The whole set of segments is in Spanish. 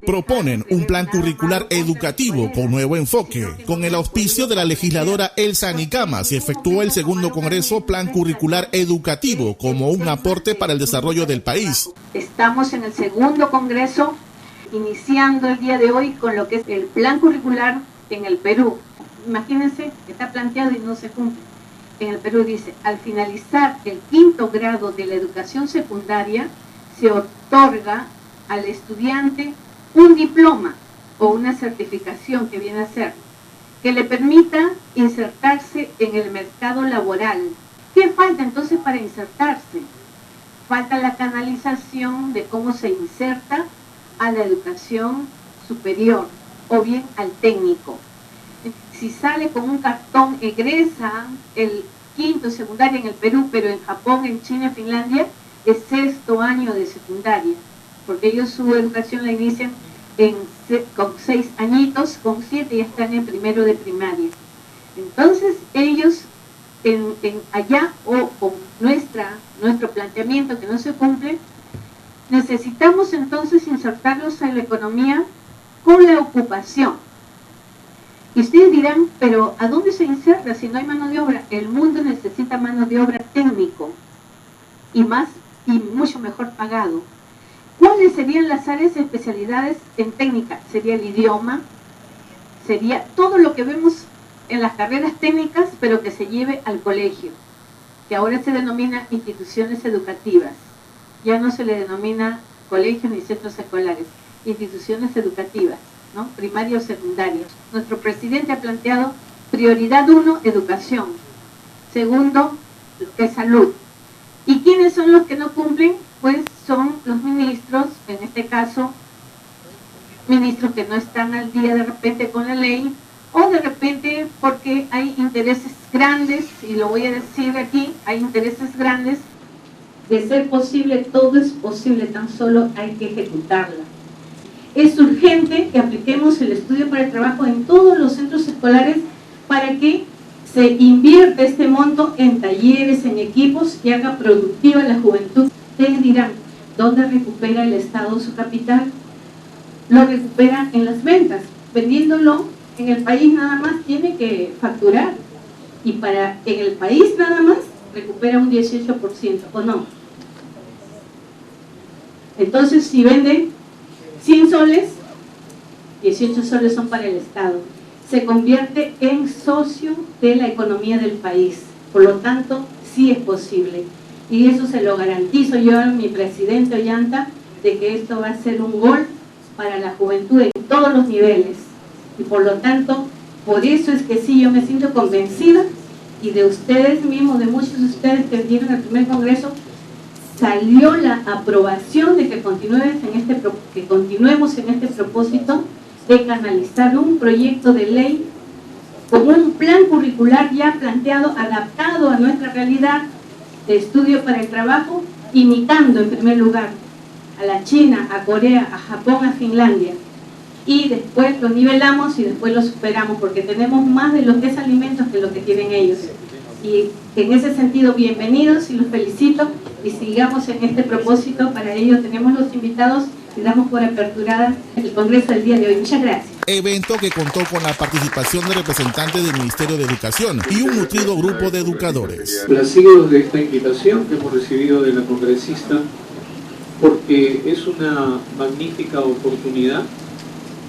Proponen un plan curricular educativo con nuevo enfoque. Con el auspicio de la legisladora Elsa Nicama se efectuó el segundo congreso Plan Curricular Educativo como un aporte para el desarrollo del país. Estamos en el segundo congreso, iniciando el día de hoy con lo que es el plan curricular en el Perú. Imagínense que está planteado y no se cumple. En el Perú dice, al finalizar el 5º grado de la educación secundaria, se otorga al estudiante un diploma o una certificación que viene a ser, que le permita insertarse en el mercado laboral. ¿Qué falta entonces para insertarse? Falta la canalización de cómo se inserta a la educación superior o bien al técnico. Si sale con un cartón, egresa el 5º secundaria en el Perú, pero en Japón, en China, Finlandia, es 6º año de secundaria, porque ellos su educación la inician con 6 añitos, con 7 ya están en 1º de primaria. Entonces ellos allá o con nuestro planteamiento que no se cumple, necesitamos entonces insertarlos en la economía con la ocupación. Y ustedes dirán, pero ¿a dónde se inserta si no hay mano de obra? El mundo necesita mano de obra técnico y mucho mejor pagado. ¿Cuáles serían las áreas de especialidades en técnica? Sería el idioma, sería todo lo que vemos en las carreras técnicas, pero que se lleve al colegio, que ahora se denomina instituciones educativas. Ya no se le denomina colegios ni centros escolares, instituciones educativas, ¿no? Primaria o secundaria. Nuestro presidente ha planteado prioridad 1, educación. Segundo, salud. ¿Y quiénes son los que no cumplen? Pues son los ministros, en este caso, ministros que no están al día de repente con la ley, o de repente porque hay intereses grandes, y lo voy a decir aquí, hay intereses grandes. De ser posible, todo es posible, tan solo hay que ejecutarla. Es urgente que apliquemos el estudio para el trabajo en todos los centros escolares para que se invierta este monto en talleres, en equipos y haga productiva la juventud. Ustedes dirán, ¿dónde recupera el Estado su capital? Lo recupera en las ventas. Vendiéndolo en el país nada más tiene que facturar. Y en el país nada más recupera un 18%, ¿o no? Entonces, si vende 100 soles, 18 soles son para el Estado. Se convierte en socio de la economía del país. Por lo tanto, sí es posible. Y eso se lo garantizo yo a mi presidente Ollanta, de que esto va a ser un gol para la juventud en todos los niveles. Y por lo tanto, por eso es que sí, yo me siento convencida, y de ustedes mismos, de muchos de ustedes que dieron el primer congreso, salió la aprobación de que continuemos en este propósito de canalizar un proyecto de ley con un plan curricular ya planteado, adaptado a nuestra realidad de estudio para el trabajo, imitando en primer lugar a la China, a Corea, a Japón, a Finlandia, y después lo nivelamos y después lo superamos, porque tenemos más de lo que es alimentos que lo que tienen ellos. Y en ese sentido, bienvenidos y los felicito, y sigamos en este propósito. Para ello tenemos los invitados y damos por aperturada el congreso del día de hoy. Muchas gracias. Evento que contó con la participación de representantes del Ministerio de Educación y un nutrido grupo de educadores. Placidos de esta invitación que hemos recibido de la congresista, porque es una magnífica oportunidad,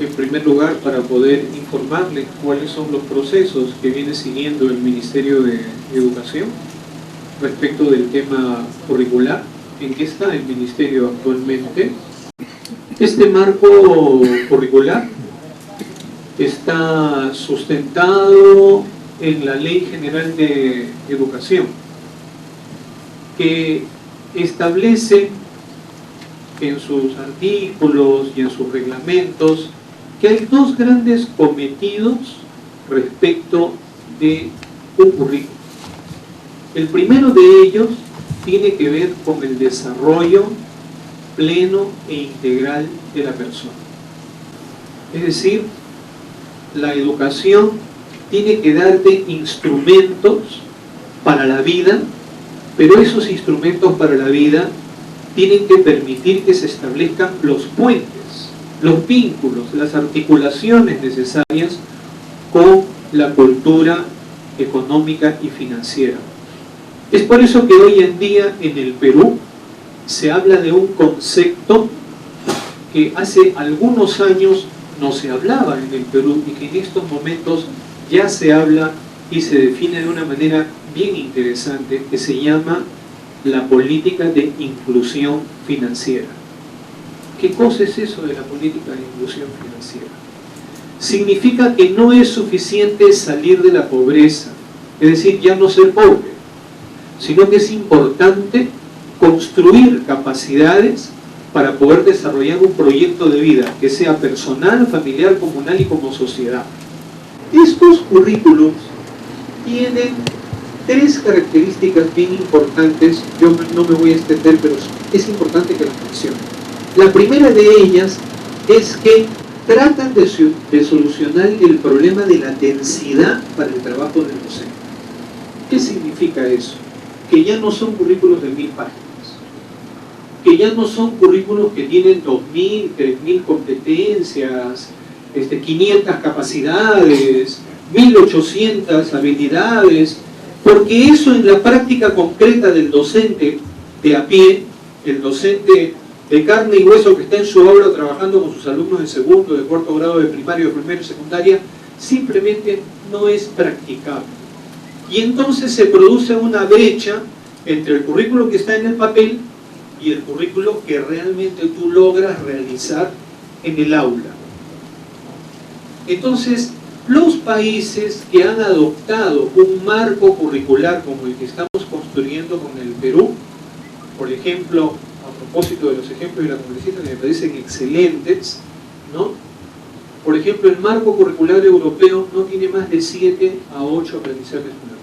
en primer lugar, para poder informarles cuáles son los procesos que viene siguiendo el Ministerio de Educación respecto del tema curricular, en qué está el Ministerio actualmente. Este marco curricular está sustentado en la Ley General de Educación, que establece en sus artículos y en sus reglamentos que hay dos grandes cometidos respecto de un currículo. El primero de ellos tiene que ver con el desarrollo pleno e integral de la persona. Es decir, la educación tiene que darte instrumentos para la vida, pero esos instrumentos para la vida tienen que permitir que se establezcan los puentes los vínculos, las articulaciones necesarias con la cultura económica y financiera. Es por eso que hoy en día en el Perú se habla de un concepto que hace algunos años no se hablaba en el Perú y que en estos momentos ya se habla y se define de una manera bien interesante, que se llama la política de inclusión financiera. ¿Qué cosa es eso de la política de inclusión financiera? Significa que no es suficiente salir de la pobreza, es decir, ya no ser pobre, sino que es importante construir capacidades para poder desarrollar un proyecto de vida que sea personal, familiar, comunal y como sociedad. Estos currículos tienen tres características bien importantes. Yo no me voy a extender, pero es importante que las mencione. La primera de ellas es que tratan de solucionar el problema de la densidad para el trabajo del docente. ¿Qué significa eso? Que ya no son currículos de 1000 páginas, que ya no son currículos que tienen 2000, 3000 competencias, 500 capacidades, 1800 habilidades, porque eso en la práctica concreta del docente de a pie, el docente de carne y hueso que está en su aula trabajando con sus alumnos de segundo, de cuarto grado, de primario, de primero y secundaria, simplemente no es practicable. Y entonces se produce una brecha entre el currículo que está en el papel y el currículo que realmente tú logras realizar en el aula. Entonces, los países que han adoptado un marco curricular como el que estamos construyendo con el Perú, por ejemplo, a propósito de los ejemplos de la congresista que me parecen excelentes, ¿no? Por ejemplo, el marco curricular europeo no tiene más de 7 a 8 aprendizajes fundamentales.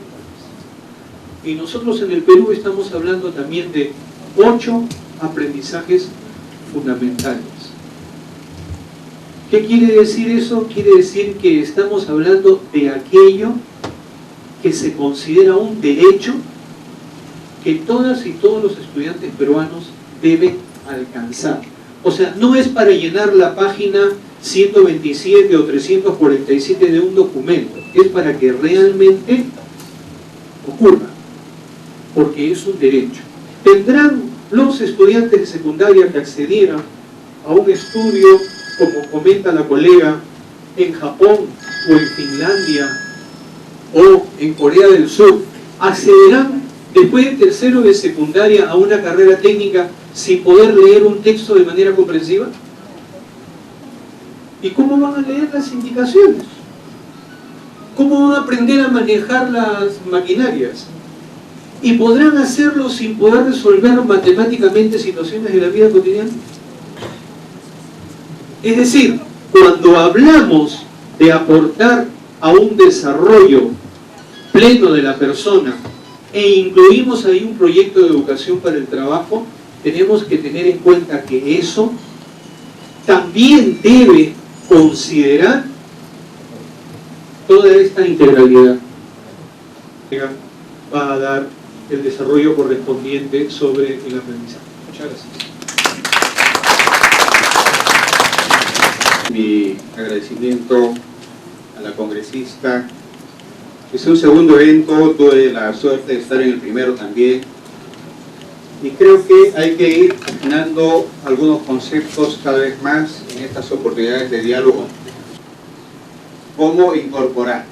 Y nosotros en el Perú estamos hablando también de 8 aprendizajes fundamentales. ¿Qué quiere decir eso? Quiere decir que estamos hablando de aquello que se considera un derecho que todas y todos los estudiantes peruanos deben alcanzar. O sea, no es para llenar la página 127 o 347 de un documento, es para que realmente ocurra, porque es un derecho. Tendrán los estudiantes de secundaria que accedieran a un estudio, como comenta la colega, en Japón o en Finlandia o en Corea del Sur, accederán después de tercero de secundaria a una carrera técnica sin poder leer un texto de manera comprensiva. ¿Y cómo van a leer las indicaciones? ¿Cómo van a aprender a manejar las maquinarias? ¿Y podrán hacerlo sin poder resolver matemáticamente situaciones de la vida cotidiana? Es decir, cuando hablamos de aportar a un desarrollo pleno de la persona e incluimos ahí un proyecto de educación para el trabajo, tenemos que tener en cuenta que eso también debe considerar toda esta integralidad. Va a dar el desarrollo correspondiente sobre el aprendizaje. Muchas gracias. Mi agradecimiento a la congresista. Es un segundo evento, tuve la suerte de estar en el primero también. Y creo que hay que ir afinando algunos conceptos cada vez más en estas oportunidades de diálogo. Cómo incorporar,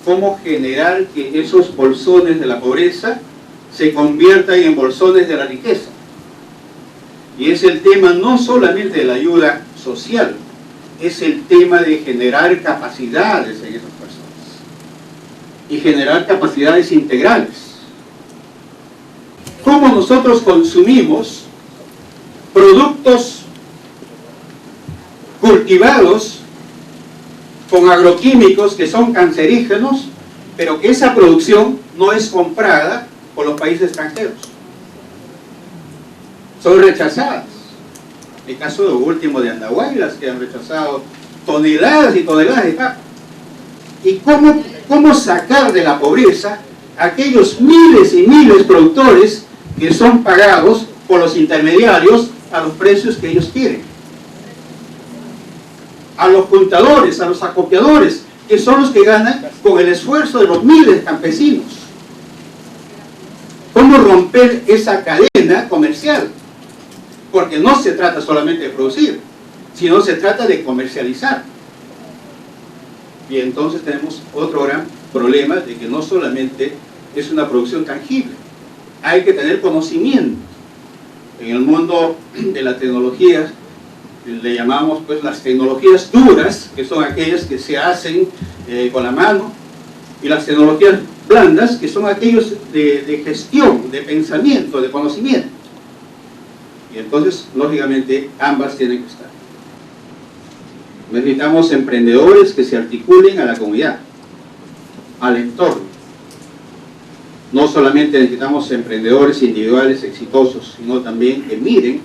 cómo generar que esos bolsones de la pobreza se conviertan en bolsones de la riqueza. Y es el tema no solamente de la ayuda social, es el tema de generar capacidades en esas personas y generar capacidades integrales. Cómo nosotros consumimos productos cultivados con agroquímicos que son cancerígenos, pero que esa producción no es comprada por los países extranjeros. Son rechazadas. El caso último de Andahuaylas, que han rechazado toneladas y toneladas de papa. ¿Y cómo sacar de la pobreza a aquellos miles y miles de productores que son pagados por los intermediarios a los precios que ellos quieren? a los juntadores, a los acopiadores, que son los que ganan con el esfuerzo de los miles de campesinos. ¿Cómo romper esa cadena comercial? Porque no se trata solamente de producir, sino se trata de comercializar. Y entonces tenemos otro gran problema de que no solamente es una producción tangible, hay que tener conocimiento. En el mundo de la tecnología le llamamos pues las tecnologías duras, que son aquellas que se hacen con la mano, y las tecnologías blandas, que son aquellos de gestión, de pensamiento, de conocimiento. Y entonces, lógicamente, ambas tienen que estar. Necesitamos emprendedores que se articulen a la comunidad, al entorno. No solamente necesitamos emprendedores individuales exitosos, sino también que miren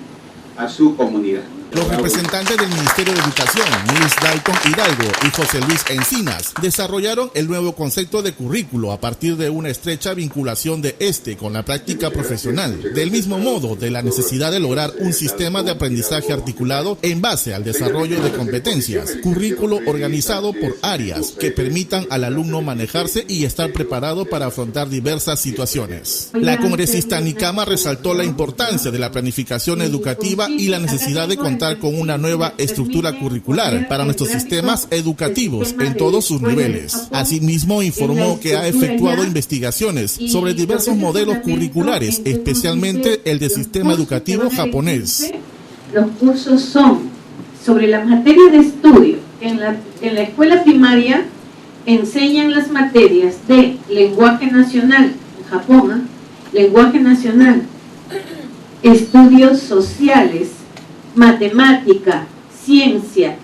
a su comunidad. Los representantes del Ministerio de Educación, Luis Dalton Hidalgo y José Luis Encinas, desarrollaron el nuevo concepto de currículo a partir de una estrecha vinculación de este con la práctica profesional, del mismo modo de la necesidad de lograr un sistema de aprendizaje articulado en base al desarrollo de competencias, currículo organizado por áreas que permitan al alumno manejarse y estar preparado para afrontar diversas situaciones. La congresista Nicama resaltó la importancia de la planificación educativa y la necesidad de contar con una nueva estructura curricular para nuestros sistemas educativos en todos sus niveles. Asimismo, informó que ha efectuado investigaciones sobre diversos modelos curriculares, especialmente el del sistema educativo japonés. Los cursos son sobre la materia de estudio. En la escuela primaria enseñan las materias de lenguaje nacional, en Japón, lenguaje nacional, estudios sociales, matemática, ciencia,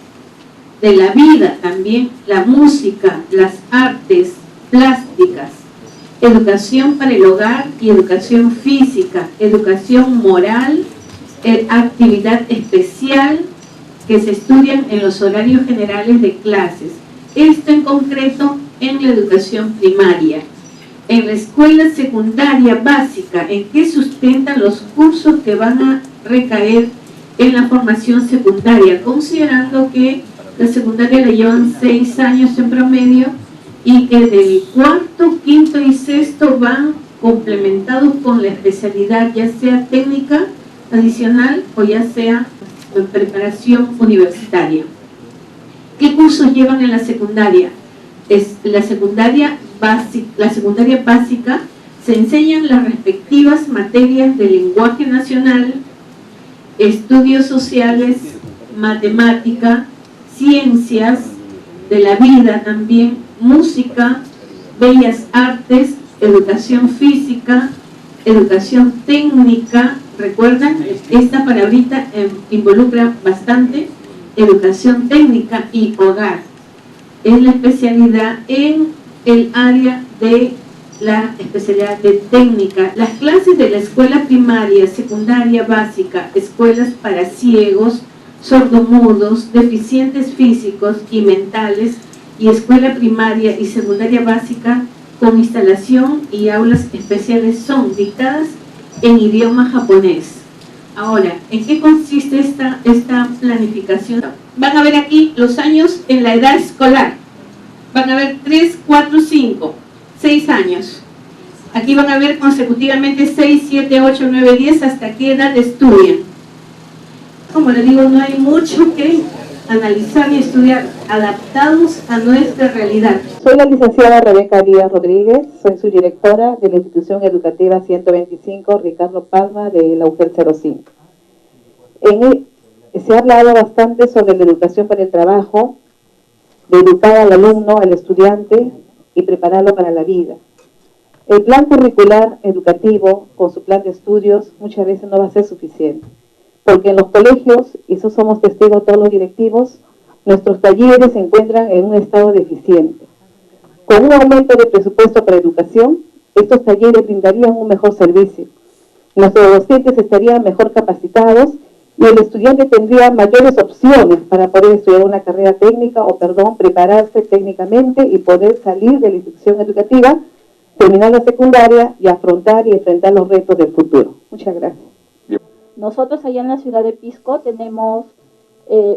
de la vida también, la música, las artes plásticas, educación para el hogar y educación física, educación moral, actividad especial que se estudian en los horarios generales de clases. Esto en concreto en la educación primaria. En la escuela secundaria básica, ¿en qué sustentan los cursos que van a recaer en la formación secundaria? Considerando que la secundaria la llevan 6 años en promedio y que del cuarto, quinto y sexto van complementados con la especialidad, ya sea técnica adicional o ya sea preparación universitaria. ¿Qué cursos llevan en la secundaria? La secundaria básica se enseñan las respectivas materias de lenguaje nacional, estudios sociales, matemática, ciencias de la vida también, música, bellas artes, educación física, educación técnica. Recuerdan, esta palabrita involucra bastante educación técnica y hogar. Es la especialidad en el área de la especialidad de técnica. Las clases de la escuela primaria, secundaria básica, escuelas para ciegos, sordomudos, deficientes físicos y mentales, y escuela primaria y secundaria básica con instalación y aulas especiales son dictadas en idioma japonés. Ahora, ¿en qué consiste esta planificación? Van a ver aquí los años en la edad escolar. Van a ver 3, 4, 5, 6 años. Aquí van a ver consecutivamente 6, 7, 8, 9, 10, hasta qué edad estudian. Como les digo, no hay mucho que analizar y estudiar, adaptados a nuestra realidad. Soy la licenciada Rebeca Díaz Rodríguez, soy su directora de la institución educativa 125 Ricardo Palma de la UGEL 05. Se ha hablado bastante sobre la educación para el trabajo, de educar al alumno, al estudiante y prepararlo para la vida. El plan curricular educativo con su plan de estudios muchas veces no va a ser suficiente, porque en los colegios, y eso somos testigos todos los directivos, nuestros talleres se encuentran en un estado deficiente. Con un aumento de presupuesto para educación, estos talleres brindarían un mejor servicio. Nuestros docentes estarían mejor capacitados y el estudiante tendría mayores opciones para poder estudiar una carrera técnica prepararse técnicamente y poder salir de la institución educativa, terminar la secundaria y afrontar y enfrentar los retos del futuro. Muchas gracias. Nosotros allá en la ciudad de Pisco tenemos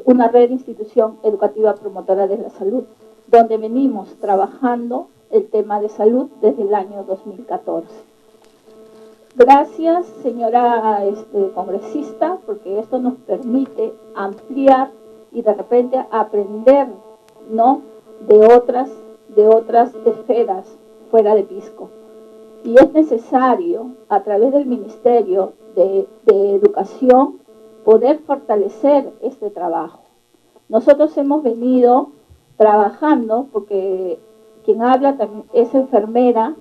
una red de institución educativa promotora de la salud, donde venimos trabajando el tema de salud desde el año 2014. Gracias, señora congresista, porque esto nos permite ampliar y de repente aprender, ¿no?, de otras esferas fuera de Pisco. Y es necesario, a través del Ministerio de Educación, poder fortalecer este trabajo. Nosotros hemos venido trabajando, porque quien habla también es enfermera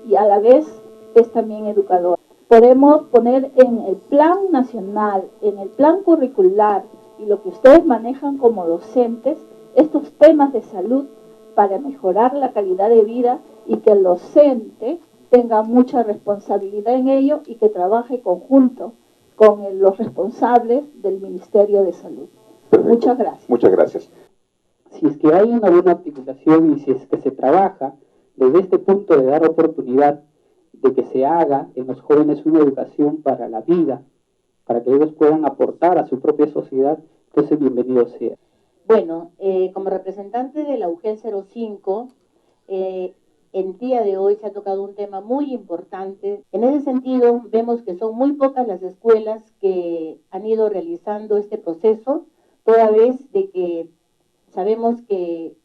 y a la vez es también educadora. Podemos poner en el plan nacional, en el plan curricular y lo que ustedes manejan como docentes, estos temas de salud para mejorar la calidad de vida y que el docente tenga mucha responsabilidad en ello y que trabaje conjunto con los responsables del Ministerio de Salud. Perfecto. Muchas gracias. Muchas gracias. Si es que hay una buena articulación y si es que se trabaja desde este punto de dar oportunidad de que se haga en los jóvenes una educación para la vida, para que ellos puedan aportar a su propia sociedad, entonces bienvenido sea. Bueno, como representante de la UGEL 05, el día de hoy se ha tocado un tema muy importante. En ese sentido, vemos que son muy pocas las escuelas que han ido realizando este proceso, toda vez de que sabemos que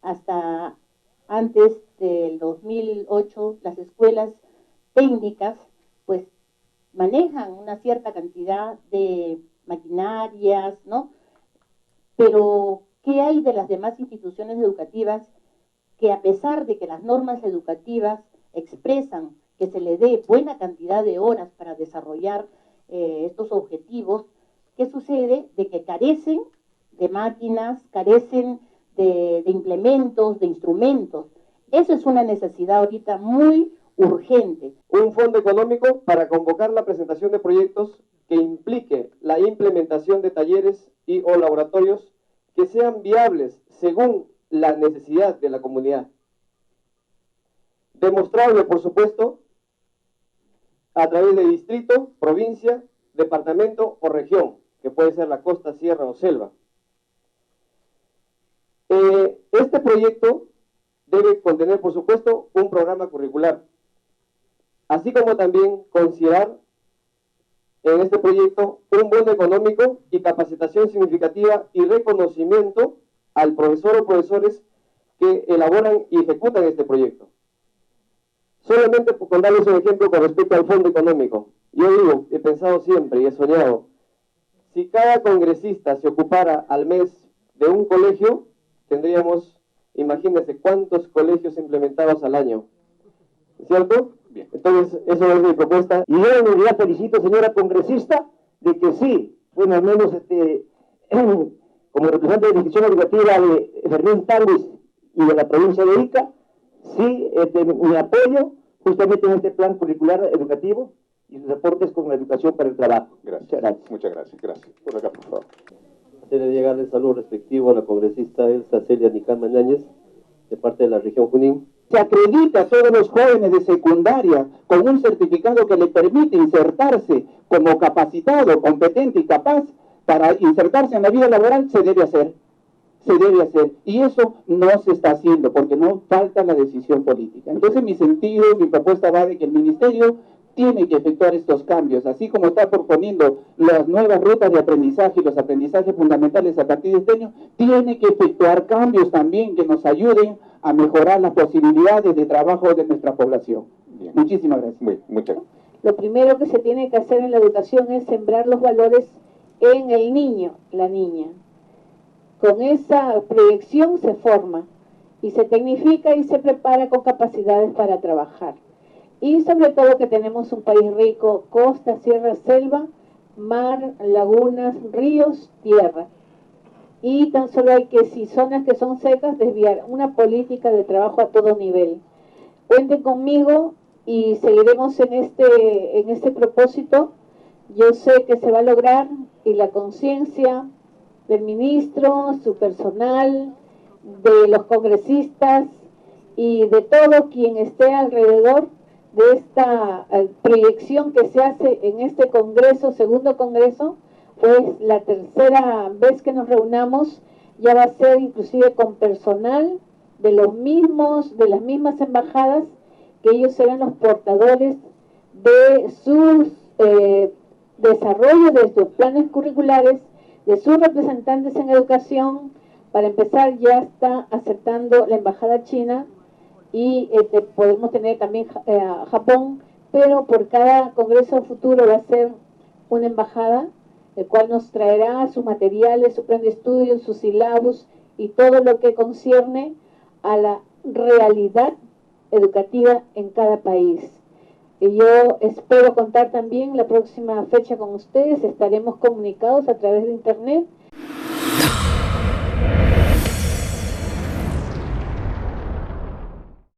hasta antes del 2008 las escuelas técnicas pues manejan una cierta cantidad de maquinarias, ¿no? Pero, ¿qué hay de las demás instituciones educativas que a pesar de que las normas educativas expresan que se le dé buena cantidad de horas para desarrollar estos objetivos, qué sucede? De que carecen de máquinas, carecen de implementos, de instrumentos. Eso es una necesidad ahorita muy urgente. Un fondo económico para convocar la presentación de proyectos que implique la implementación de talleres y o laboratorios que sean viables según la necesidad de la comunidad. Demostrable, por supuesto, a través de distrito, provincia, departamento o región, que puede ser la costa, sierra o selva. Este proyecto debe contener, por supuesto, un programa curricular, así como también considerar en este proyecto un bono económico y capacitación significativa y reconocimiento al profesor o profesores que elaboran y ejecutan este proyecto. Solamente con darles un ejemplo con respecto al fondo económico. Yo digo, he pensado siempre y he soñado, si cada congresista se ocupara al mes de un colegio, tendríamos, imagínense, cuántos colegios implementados al año. ¿Cierto? Bien. Entonces, eso es mi propuesta. Y yo en realidad felicito, señora congresista, de que sí, bueno, al menos como representante de la institución educativa de Fermín Tanguis y de la provincia de Ica, sí, mi apoyo justamente en este plan curricular educativo y sus aportes con la educación para el trabajo. Gracias. Muchas gracias. Gracias. Por acá, por favor. Hacerle llegar el saludo respectivo a la congresista Elsa Celia Nicama Ñáñez, de parte de la región Junín. Se acredita a todos los jóvenes de secundaria con un certificado que le permite insertarse como capacitado, competente y capaz para insertarse en la vida laboral, se debe hacer. Se debe hacer. Y eso no se está haciendo porque no falta la decisión política. Entonces mi propuesta va de que el ministerio tiene que efectuar estos cambios, así como está proponiendo las nuevas rutas de aprendizaje y los aprendizajes fundamentales a partir de este año, tiene que efectuar cambios también que nos ayuden a mejorar las posibilidades de trabajo de nuestra población. Bien. Muchísimas gracias. Muchas. Lo primero que se tiene que hacer en la educación es sembrar los valores en el niño, la niña. Con esa proyección se forma y se tecnifica y se prepara con capacidades para trabajar. Y sobre todo que tenemos un país rico, costa, sierra, selva, mar, lagunas, ríos, tierra. Y tan solo hay que, si zonas que son secas, desviar una política de trabajo a todo nivel. Cuenten conmigo y seguiremos en este propósito. Yo sé que se va a lograr y la conciencia del ministro, su personal, de los congresistas y de todo quien esté alrededor de esta proyección que se hace en este congreso, segundo congreso, pues la tercera vez que nos reunamos ya va a ser inclusive con personal de las mismas embajadas, que ellos serán los portadores de sus desarrollo de sus planes curriculares, de sus representantes en educación. Para empezar, ya está aceptando la embajada china y podemos tener también Japón, pero por cada congreso futuro va a ser una embajada, el cual nos traerá sus materiales, su plan de estudio, sus sílabus y todo lo que concierne a la realidad educativa en cada país. Y yo espero contar también la próxima fecha con ustedes, estaremos comunicados a través de internet